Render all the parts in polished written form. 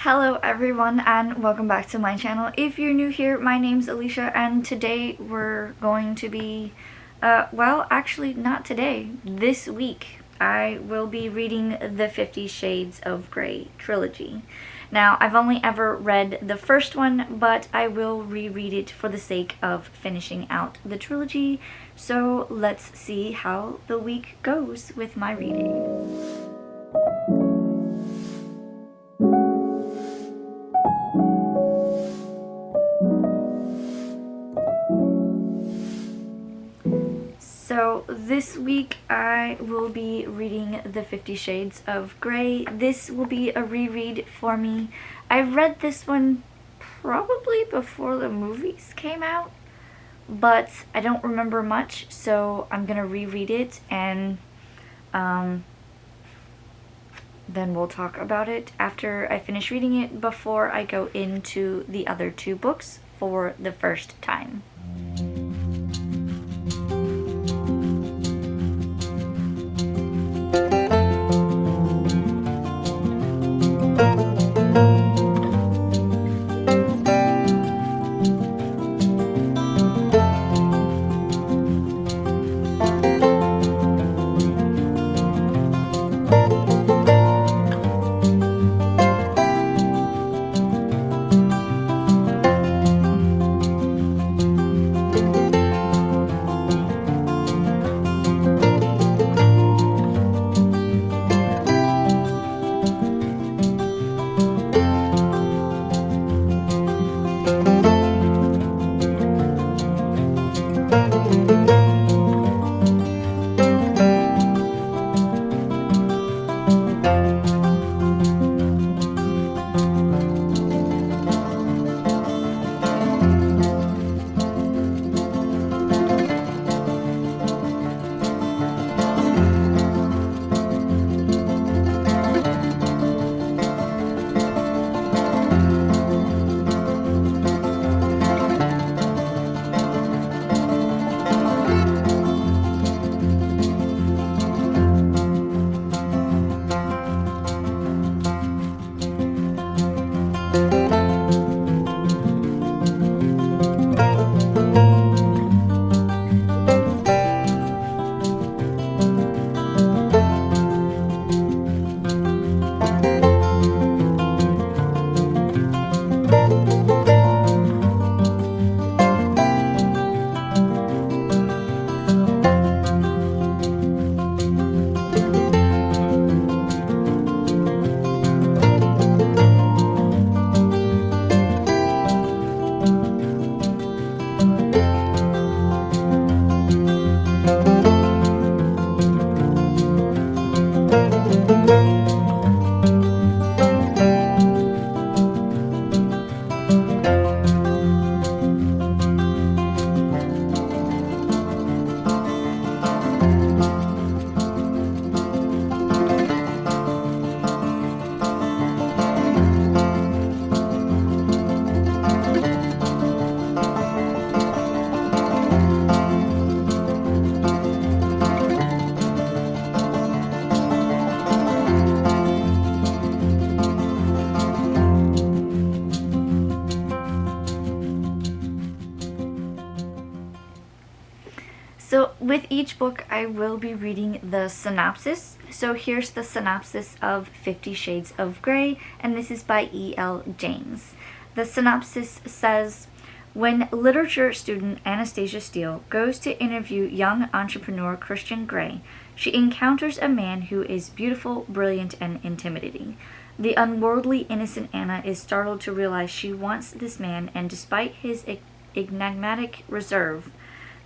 Hello everyone and welcome back to my channel. If you're new here, my name's Alicia and today we're going to be, well actually not today, this week I will be reading the 50 Shades of Grey trilogy. Now I've only ever read the first one, but I will reread it for the sake of finishing out the trilogy, so let's see how the week goes with my reading. So this week I will be reading the 50 Shades of Grey. This will be a reread for me. I read this one probably before the movies came out, but I don't remember much, so I'm gonna reread it and then we'll talk about it after I finish reading it before I go into the other two books for the first time. So with each book I will be reading the synopsis. So here's the synopsis of 50 Shades of Grey, and this is by E.L. James. The synopsis says, when literature student Anastasia Steele goes to interview young entrepreneur Christian Grey, she encounters a man who is beautiful, brilliant, and intimidating. The unworldly innocent Anna is startled to realize she wants this man, and despite his enigmatic reserve,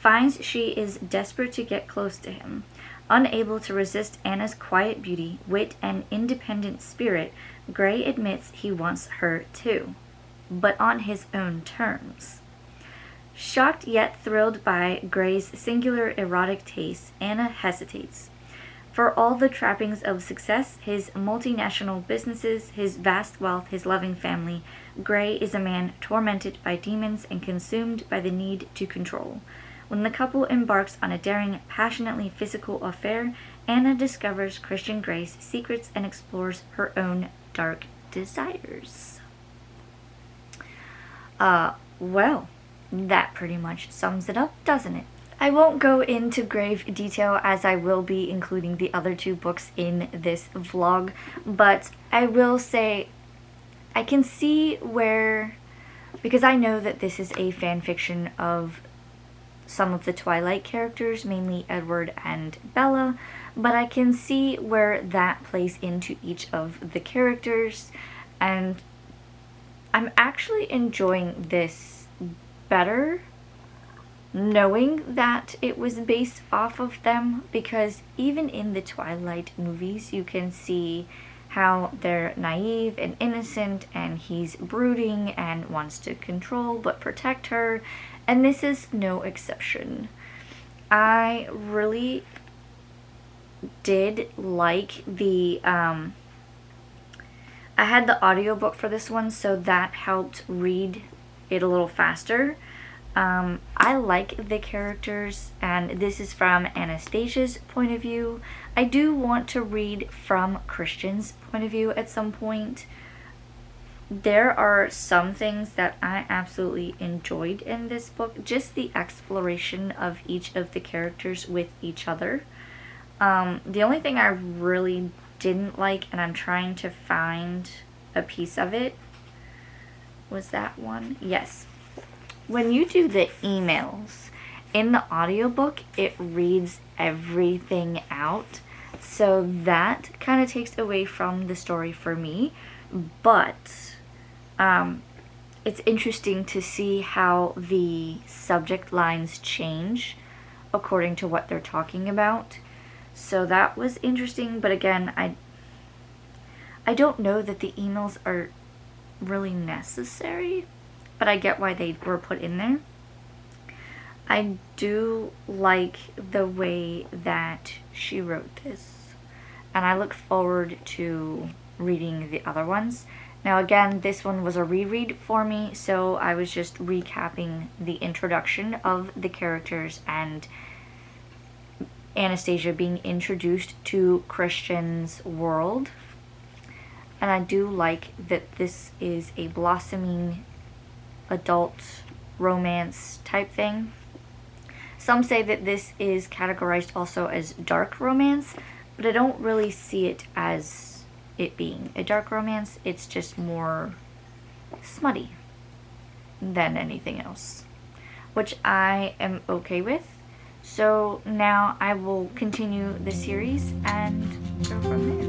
finds she is desperate to get close to him. Unable to resist Anna's quiet beauty, wit, and independent spirit, Grey admits he wants her too, but on his own terms. Shocked yet thrilled by Grey's singular erotic taste, Anna hesitates. For all the trappings of success, his multinational businesses, his vast wealth, his loving family, Grey is a man tormented by demons and consumed by the need to control. When the couple embarks on a daring, passionately physical affair, Anna discovers Christian Grey's secrets and explores her own dark desires. Well, that pretty much sums it up, doesn't it? I won't go into grave detail as I will be including the other 2 books in this vlog, but I will say I can see where, because I know that this is a fan fiction of some of the Twilight characters, mainly Edward and Bella, but I can see where that plays into each of the characters, and I'm actually enjoying this better knowing that it was based off of them, because even in the Twilight movies you can see how they're naive and innocent, and he's brooding and wants to control but protect her, and this is no exception. I really did like the I had the audiobook for this one, so that helped read it a little faster. I like the characters, and this is from Anastasia's point of view. I do want to read from Christian's point of view at some point. There are some things that I absolutely enjoyed in this book, just the exploration of each of the characters with each other. The only thing I really didn't like, and I'm trying to find a piece of it, was that one? Yes. When you do the emails, in the audiobook, it reads everything out. So that kind of takes away from the story for me. But it's interesting to see how the subject lines change according to what they're talking about. So that was interesting, but again, I don't know that the emails are really necessary, but I get why they were put in there. I do like the way that she wrote this, and I look forward to reading the other ones. Now again, this one was a reread for me, so I was just recapping the introduction of the characters and Anastasia being introduced to Christian's world. And I do like that this is a blossoming adult romance type thing. Some say that this is categorized also as dark romance, but I don't really see it as it being a dark romance. It's just more smutty than anything else, which I am okay with. So now I will continue the series and go from there.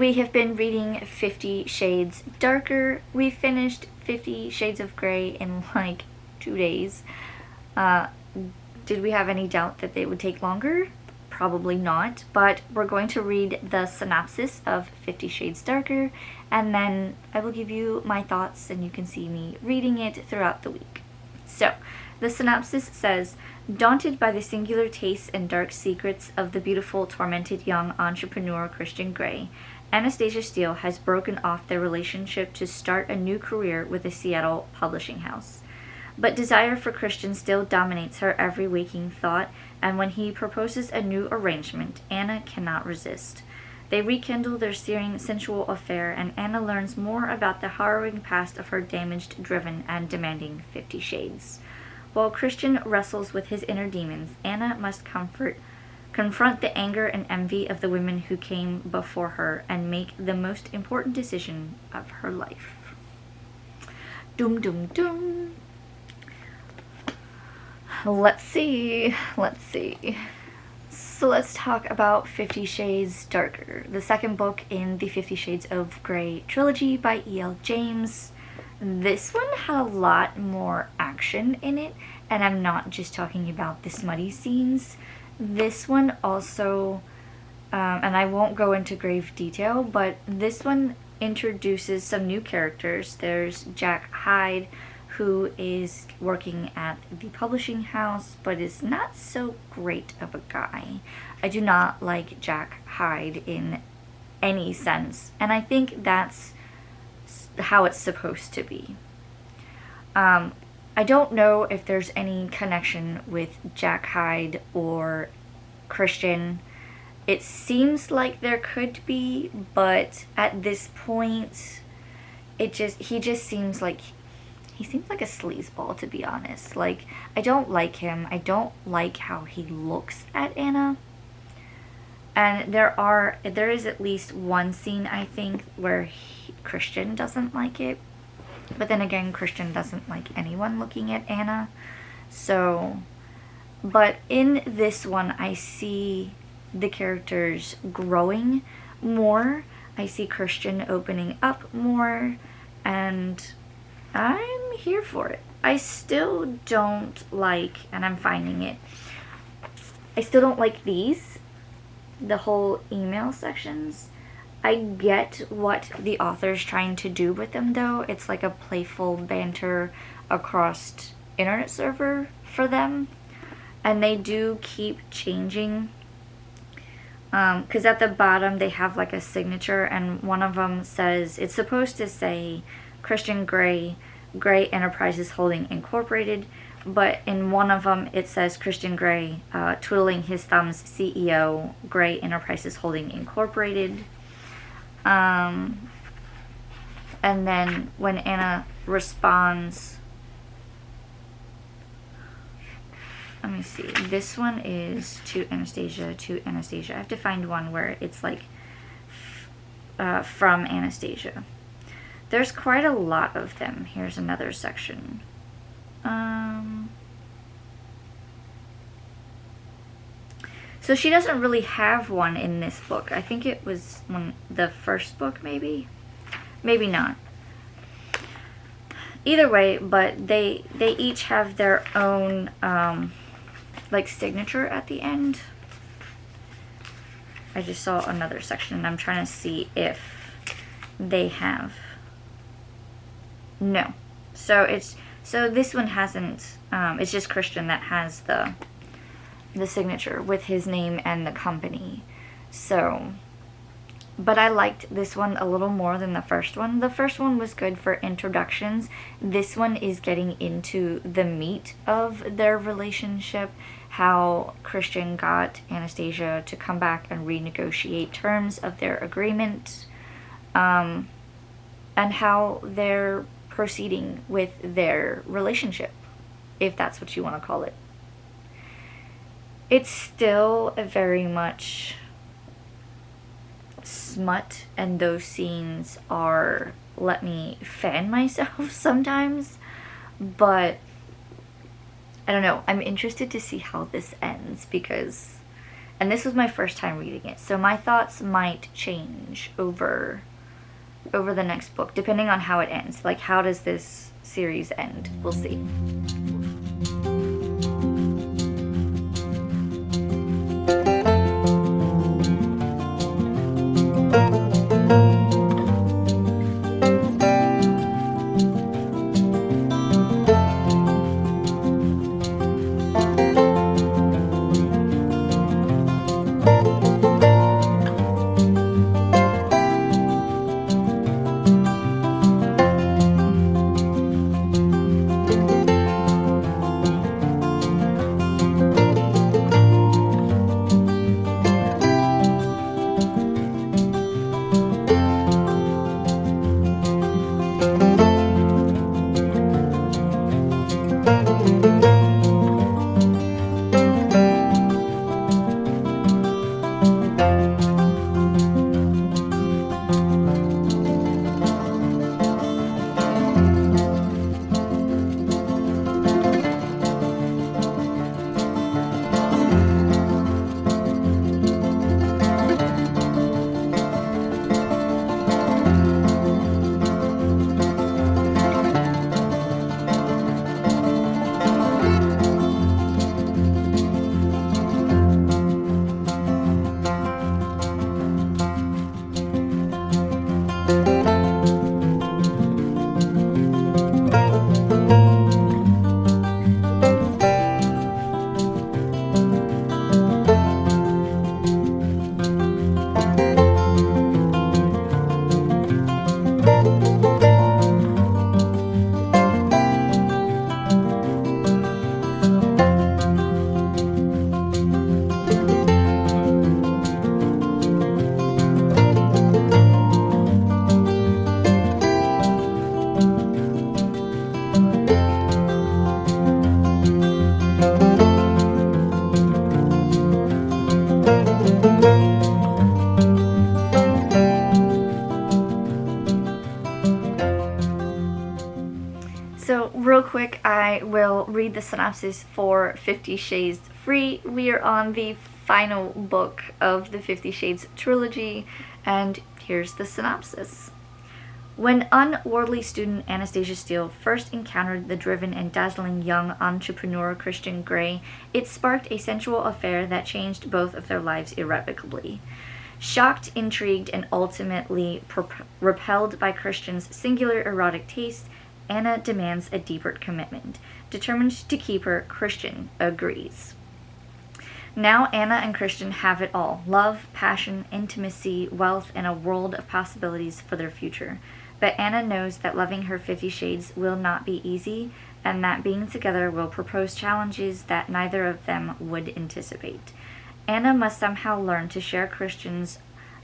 we have been reading 50 Shades Darker. We finished 50 Shades of Grey in like 2 days. Did we have any doubt that they would take longer? Probably not, but we're going to read the synopsis of 50 Shades Darker, and then I will give you my thoughts and you can see me reading it throughout the week. So, the synopsis says, daunted by the singular tastes and dark secrets of the beautiful, tormented young entrepreneur Christian Grey, Anastasia Steele has broken off their relationship to start a new career with a Seattle publishing house. But desire for Christian still dominates her every waking thought, and when he proposes a new arrangement, Anna cannot resist. They rekindle their searing, sensual affair, and Anna learns more about the harrowing past of her damaged, driven, and demanding 50 Shades. While Christian wrestles with his inner demons, Anna must confront the anger and envy of the women who came before her, and make the most important decision of her life. Dum dum dum. Let's see. So let's talk about 50 Shades Darker, the second book in the 50 Shades of Grey trilogy by E.L. James. This one had a lot more action in it, and I'm not just talking about the smutty scenes. This one also, and I won't go into grave detail, but this one introduces some new characters. There's Jack Hyde, who is working at the publishing house, but is not so great of a guy. I do not like Jack Hyde in any sense, and I think that's how it's supposed to be. I don't know if there's any connection with Jack Hyde or Christian. It seems like there could be, but at this point, he just seems like a sleazeball, to be honest. Like, I don't like him. I don't like how he looks at Anna. And there is at least one scene, I think, where Christian doesn't like it. But then again, Christian doesn't like anyone looking at Anna. So, but in this one, I see the characters growing more. I see Christian opening up more, and I'm here for it. I still don't like, and I'm finding it, I still don't like the whole email sections. I get what the author's trying to do with them, though. It's like a playful banter across internet server for them. And they do keep changing. Because at the bottom they have like a signature, and one of them says, it's supposed to say Christian Grey, Grey Enterprises Holding Incorporated. But in one of them it says Christian Grey, twiddling his thumbs, CEO, Grey Enterprises Holding Incorporated. And then when Anna responds, let me see, this one is to Anastasia. I have to find one where it's like from Anastasia. There's quite a lot of them. Here's another section. So she doesn't really have one in this book. I think it was the first book, maybe? Maybe not. Either way, but they each have their own, like, signature at the end. I just saw another section, and I'm trying to see if they have. No. So this one hasn't, it's just Christian that has the signature with his name and the company. So, but I liked this one a little more than the first one. The first one was good for introductions. This one is getting into the meat of their relationship, how Christian got Anastasia to come back and renegotiate terms of their agreement, and how they're proceeding with their relationship, if that's what you want to call it. It's still a very much smut, and those scenes are, let me fan myself sometimes, but I don't know, I'm interested to see how this ends, because And this was my first time reading it, so my thoughts might change over the next book, depending on how it ends. Like, how does this series end? We'll see. So real quick, I will read the synopsis for 50 Shades Free. We are on the final book of the 50 Shades Trilogy, and here's the synopsis. When unworldly student Anastasia Steele first encountered the driven and dazzling young entrepreneur Christian Grey, it sparked a sensual affair that changed both of their lives irrevocably. Shocked, intrigued, and ultimately repelled by Christian's singular erotic taste, Anna demands a deeper commitment. Determined to keep her, Christian agrees. Now Anna and Christian have it all: love, passion, intimacy, wealth, and a world of possibilities for their future. But Anna knows that loving her 50 Shades will not be easy, and that being together will propose challenges that neither of them would anticipate. Anna must somehow learn to share Christian's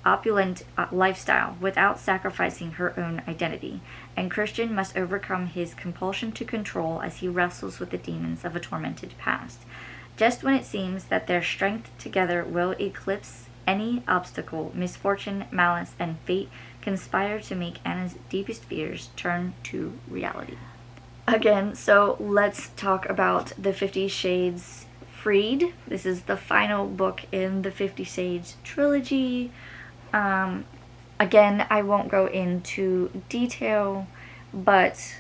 opulent lifestyle without sacrificing her own identity, and Christian must overcome his compulsion to control as he wrestles with the demons of a tormented past. Just when it seems that their strength together will eclipse any obstacle, misfortune, malice, and fate conspire to make Anna's deepest fears turn to reality. Again, so let's talk about the 50 Shades Freed. This is the final book in the 50 Shades trilogy. Again, I won't go into detail, but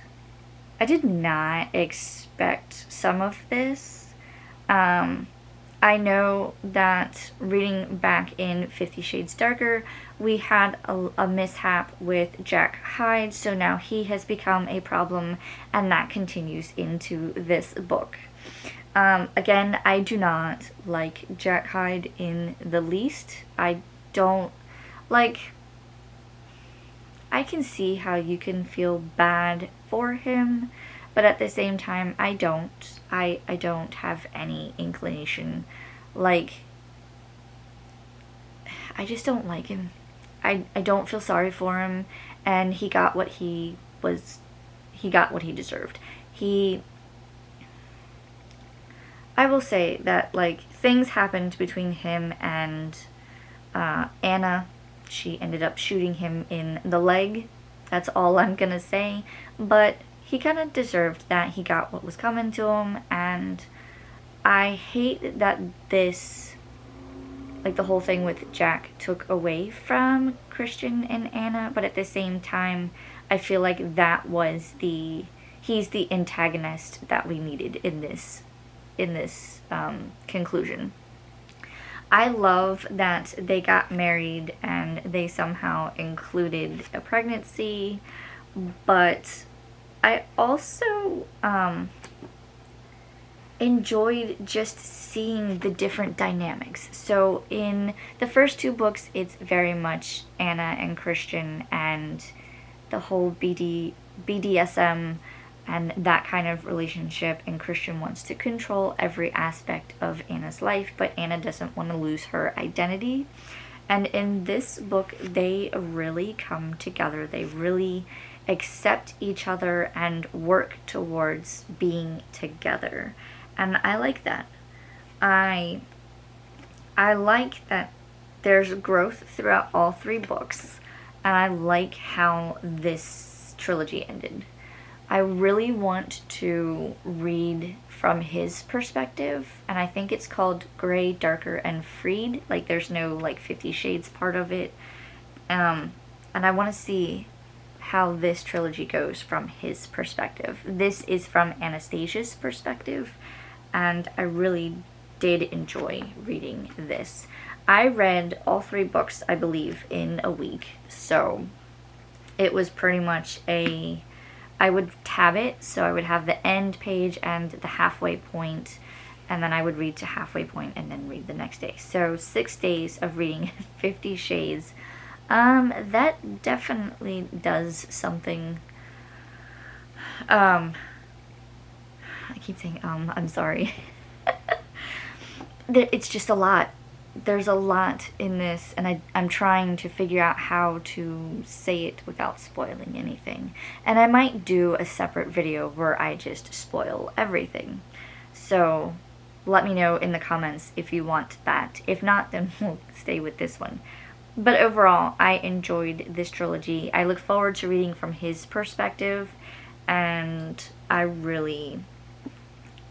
I did not expect some of this. I know that reading back in 50 Shades Darker, we had a mishap with Jack Hyde, so now he has become a problem, and that continues into this book. Again, I do not like Jack Hyde in the least. I don't like. I can see how you can feel bad for him, but at the same time, I don't. I don't have any inclination. Like, I just don't like him. I don't feel sorry for him, and he got what he deserved. I will say that, like, things happened between him and Anna. She ended up shooting him in the leg. That's all I'm gonna say. But he kind of deserved that. He got what was coming to him, and I hate that this like the whole thing with Jack took away from Christian and Anna, but at the same time, I feel like that was he's the antagonist that we needed in this conclusion. I love that they got married and they somehow included a pregnancy, but I also enjoyed just seeing the different dynamics. So in the first two books, it's very much Anna and Christian and the whole BDSM and that kind of relationship, and Christian wants to control every aspect of Anna's life, but Anna doesn't want to lose her identity. And in this book, they really come together. They really accept each other and work towards being together. And I like that. I like that there's growth throughout all three books, and I like how this trilogy ended. I really want to read from his perspective, and I think it's called Gray, Darker, and Freed. Like, there's no, like, 50 Shades part of it. And I want to see how this trilogy goes from his perspective. This is from Anastasia's perspective, and I really did enjoy reading this. I read all three books, I believe, in a week, so it was pretty much I would tab it, so I would have the end page and the halfway point, and then I would read to halfway point and then read the next day. So 6 days of reading 50 Shades. That definitely does something. I keep saying I'm sorry. It's just a lot. There's a lot in this, and I'm trying to figure out how to say it without spoiling anything. And I might do a separate video where I just spoil everything. So let me know in the comments if you want that. If not, then we'll stay with this one. But overall, I enjoyed this trilogy. I look forward to reading from his perspective, and I really,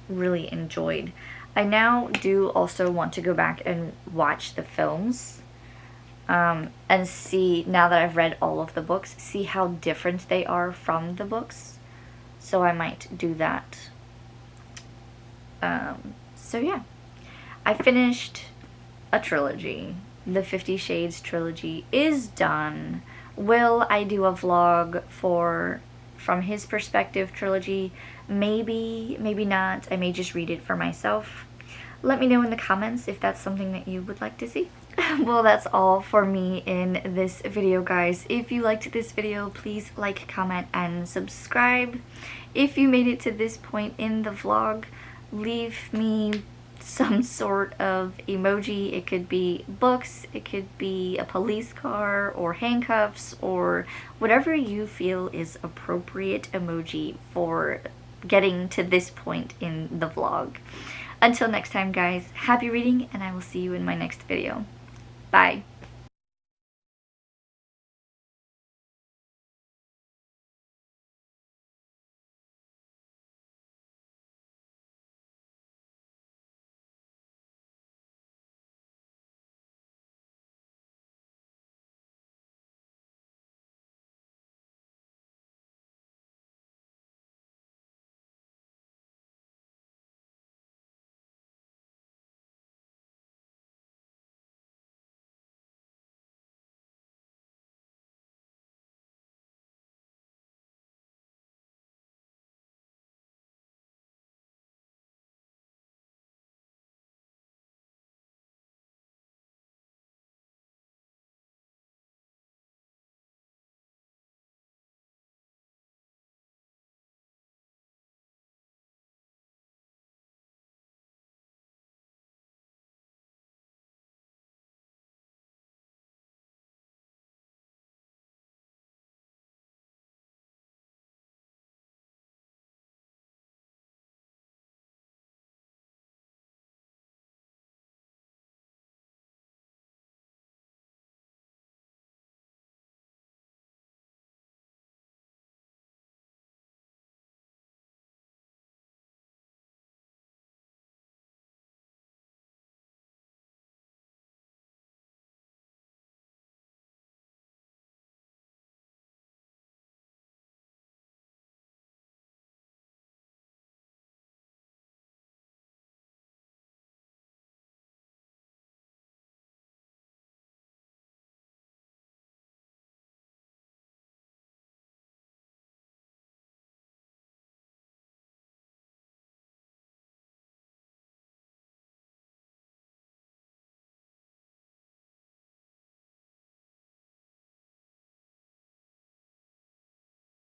really enjoyed. I now do also want to go back and watch the films and see, now that I've read all of the books, see how different they are from the books. So I might do that. So yeah, I finished a trilogy. The 50 Shades trilogy is done. Will I do a vlog from his perspective trilogy? Maybe, maybe not. I may just read it for myself. Let me know in the comments if that's something that you would like to see. Well, that's all for me in this video, guys. If you liked this video, please like, comment, and subscribe. If you made it to this point in the vlog, leave me some sort of emoji. It could be books, it could be a police car, or handcuffs, or whatever you feel is appropriate emoji for getting to this point in the vlog. Until next time, guys, happy reading, and I will see you in my next video. Bye.